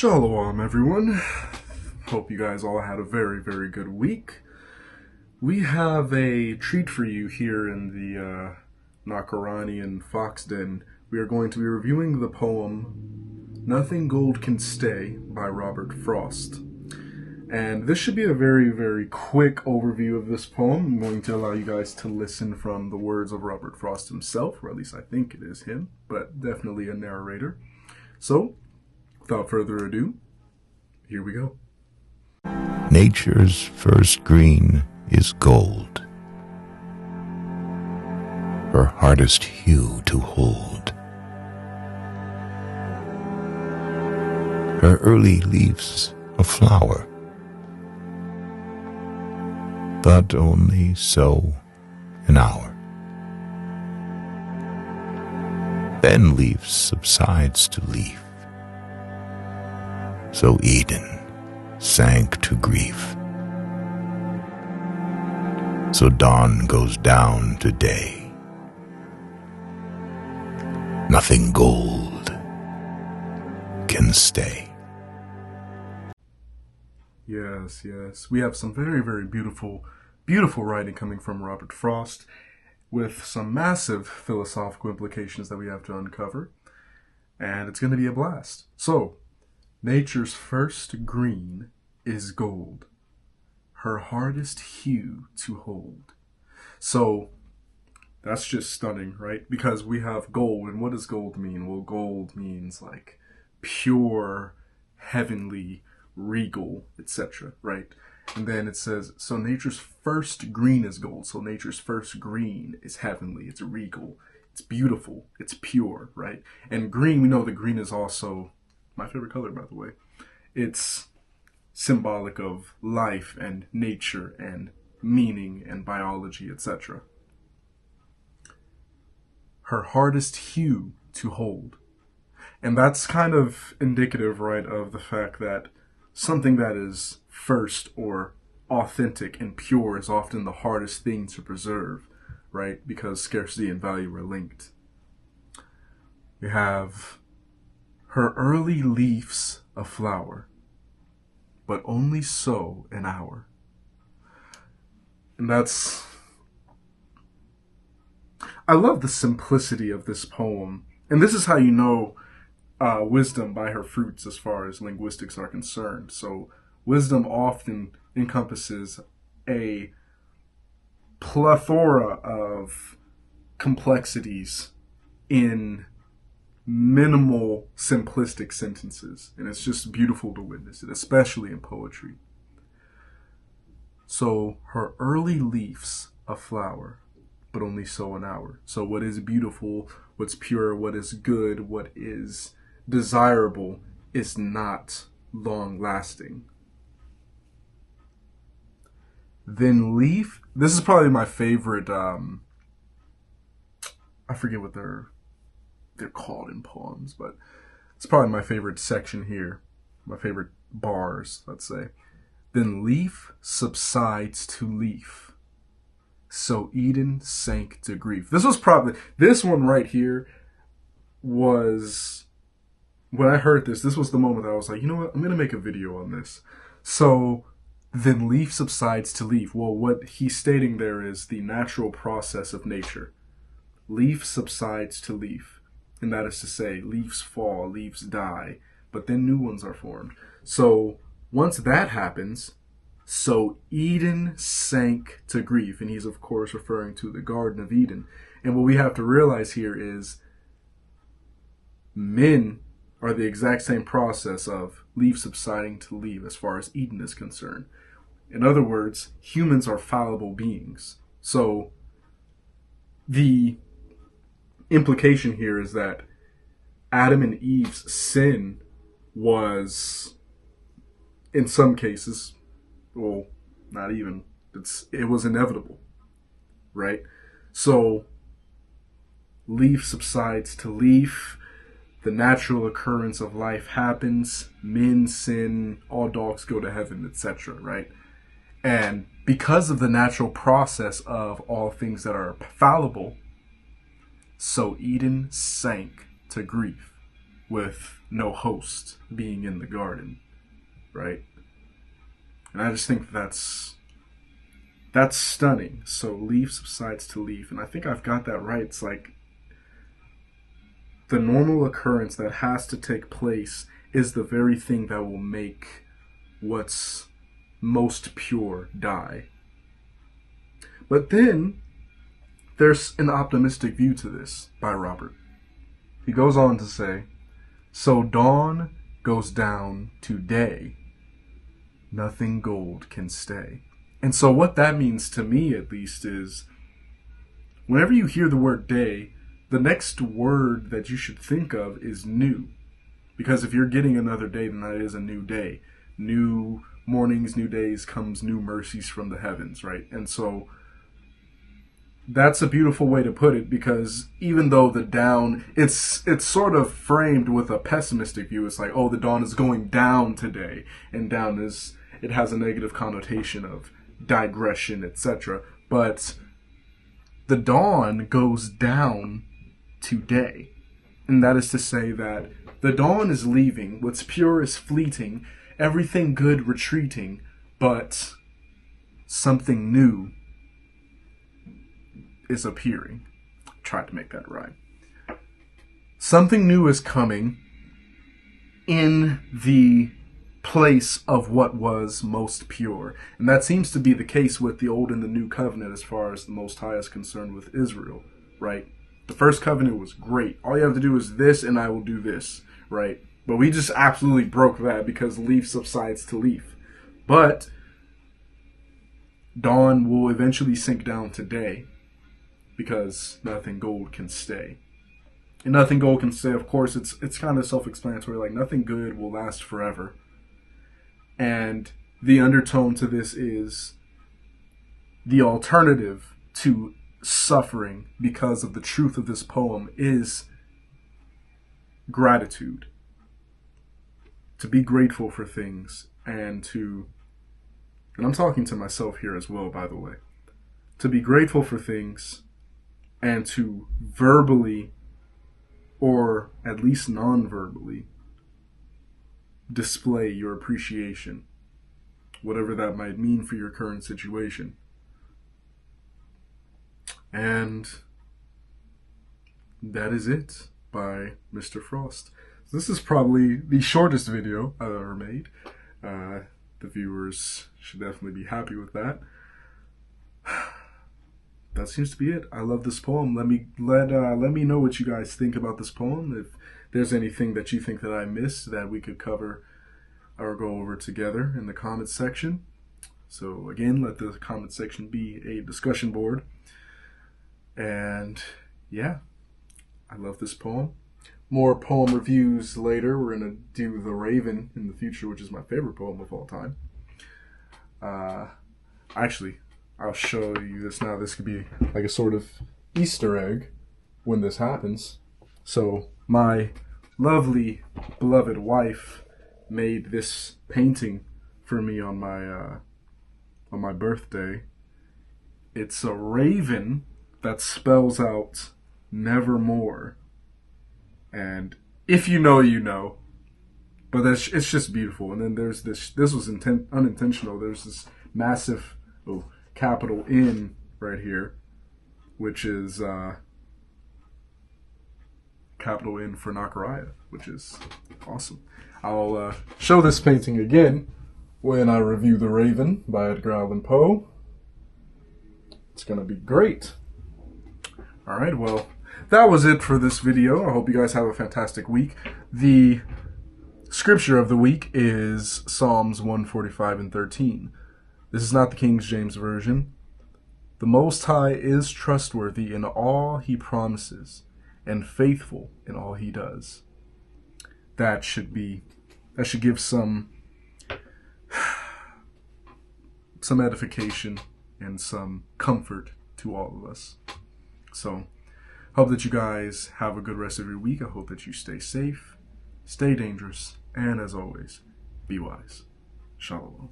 Shalom, everyone. Hope you guys all had a very, very good week. We have a treat for you here in the Nakaranian Fox Den. We are going to be reviewing the poem Nothing Gold Can Stay by Robert Frost. And this should be a very, very quick overview of this poem. I'm going to allow you guys to listen from the words of Robert Frost himself, or at least I think it is him, but definitely a narrator. So, without further ado, here we go. Nature's first green is gold, her hardest hue to hold. Her early leaves a flower, but only so an hour. Then leaf subsides to leaf, so Eden sank to grief. So dawn goes down to day. Nothing gold can stay. Yes. We have some very, very beautiful writing coming from Robert Frost with some massive philosophical implications that we have to uncover. And it's going to be a blast. So, nature's first green is gold, her hardest hue to hold. So, that's just stunning, right? Because we have gold, and what does gold mean? Well, gold means like pure, heavenly, regal, etc., right? And then it says, so nature's first green is gold. So nature's first green is heavenly, it's regal, it's beautiful, it's pure, right? And green, we know that green is also my favorite color, by the way. It's symbolic of life and nature and meaning and biology, etc. Her hardest hue to hold. And that's kind of indicative, right, of the fact that something that is first or authentic and pure is often the hardest thing to preserve, right? Because scarcity and value are linked. We have her early leaves a flower, but only so an hour. And I love the simplicity of this poem. And this is how you know wisdom by her fruits as far as linguistics are concerned. So wisdom often encompasses a plethora of complexities in minimal, simplistic sentences. And it's just beautiful to witness it, especially in poetry. So, her early leaves a flower, but only so an hour. So what is beautiful, what's pure, what is good, what is desirable is not long-lasting. Then leaf, this is probably my favorite, I forget what they're called in poems, but it's probably my favorite section here, my favorite bars, let's say. Then leaf subsides to leaf, so Eden sank to grief. This one right here was, when I heard this was the moment that I was like, you know what, I'm going to make a video on this. So, then leaf subsides to leaf. Well, what he's stating there is the natural process of nature. Leaf subsides to leaf. And that is to say, leaves fall, leaves die, but then new ones are formed. So once that happens, so Eden sank to grief. And he's, of course, referring to the Garden of Eden. And what we have to realize here is men are the exact same process of leaf subsiding to leaf as far as Eden is concerned. In other words, humans are fallible beings. So the implication here is that Adam and Eve's sin was, in some cases, well, not even, it was inevitable, right? So leaf subsides to leaf, the natural occurrence of life happens, men sin, all dogs go to heaven, etc., right? And because of the natural process of all things that are fallible, so Eden sank to grief. with no host being in the garden, right? And I just think that's stunning. So leaf subsides to leaf, and I think I've got that right. It's like the normal occurrence that has to take place is the very thing that will make what's most pure die. But then there's an optimistic view to this by Robert. He goes on to say, so dawn goes down to day, nothing gold can stay. And so what that means to me, at least, is whenever you hear the word day, the next word that you should think of is new. Because if you're getting another day, then that is a new day. New mornings, new days comes new mercies from the heavens, right? And so that's a beautiful way to put it, because even though the down, it's sort of framed with a pessimistic view. It's like, oh, the dawn is going down today, and down is, it has a negative connotation of digression, etc. But the dawn goes down today, and that is to say that the dawn is leaving, what's pure is fleeting, everything good retreating, but something new is appearing. Tried to make that rhyme. Something new is coming in the place of what was most pure. And that seems to be the case with the Old and the New Covenant as far as the Most High is concerned with Israel, right? The first covenant was great. All you have to do is this and I will do this, right? But we just absolutely broke that because leaf subsides to leaf. But dawn will eventually sink down to day, because nothing gold can stay. And nothing gold can stay, of course, it's kind of self-explanatory, like nothing good will last forever. And the undertone to this is the alternative to suffering because of the truth of this poem is gratitude. To be grateful for things, and I'm talking to myself here as well, by the way, to be grateful for things and to verbally, or at least non-verbally, display your appreciation, whatever that might mean for your current situation. And that is it by Mr. Frost. This is probably the shortest video I've ever made. The viewers should definitely be happy with that. That seems to be it. I love this poem. Let me know what you guys think about this poem. If there's anything that you think that I missed that we could cover or go over together in the comments section. So again, let the comment section be a discussion board. And yeah, I love this poem. More poem reviews later. We're gonna do The Raven in the future, which is my favorite poem of all time. Actually, I'll show you this now. This could be like a sort of Easter egg when this happens. So my lovely, beloved wife made this painting for me on my birthday. It's a raven that spells out nevermore. And if you know, you know. But it's just beautiful. And then there's this was unintentional. There's this massive capital N right here, which is capital N for Nakaraya, which is awesome. I'll show this painting again when I review The Raven by Edgar Allan Poe. It's gonna be great. Alright, well, that was it for this video. I hope you guys have a fantastic week. The scripture of the week is Psalms 145 and 13. This is not the King James Version. The Most High is trustworthy in all he promises, and faithful in all he does. That should give some edification and some comfort to all of us. So, hope that you guys have a good rest of your week. I hope that you stay safe, stay dangerous, and as always, be wise. Shalom.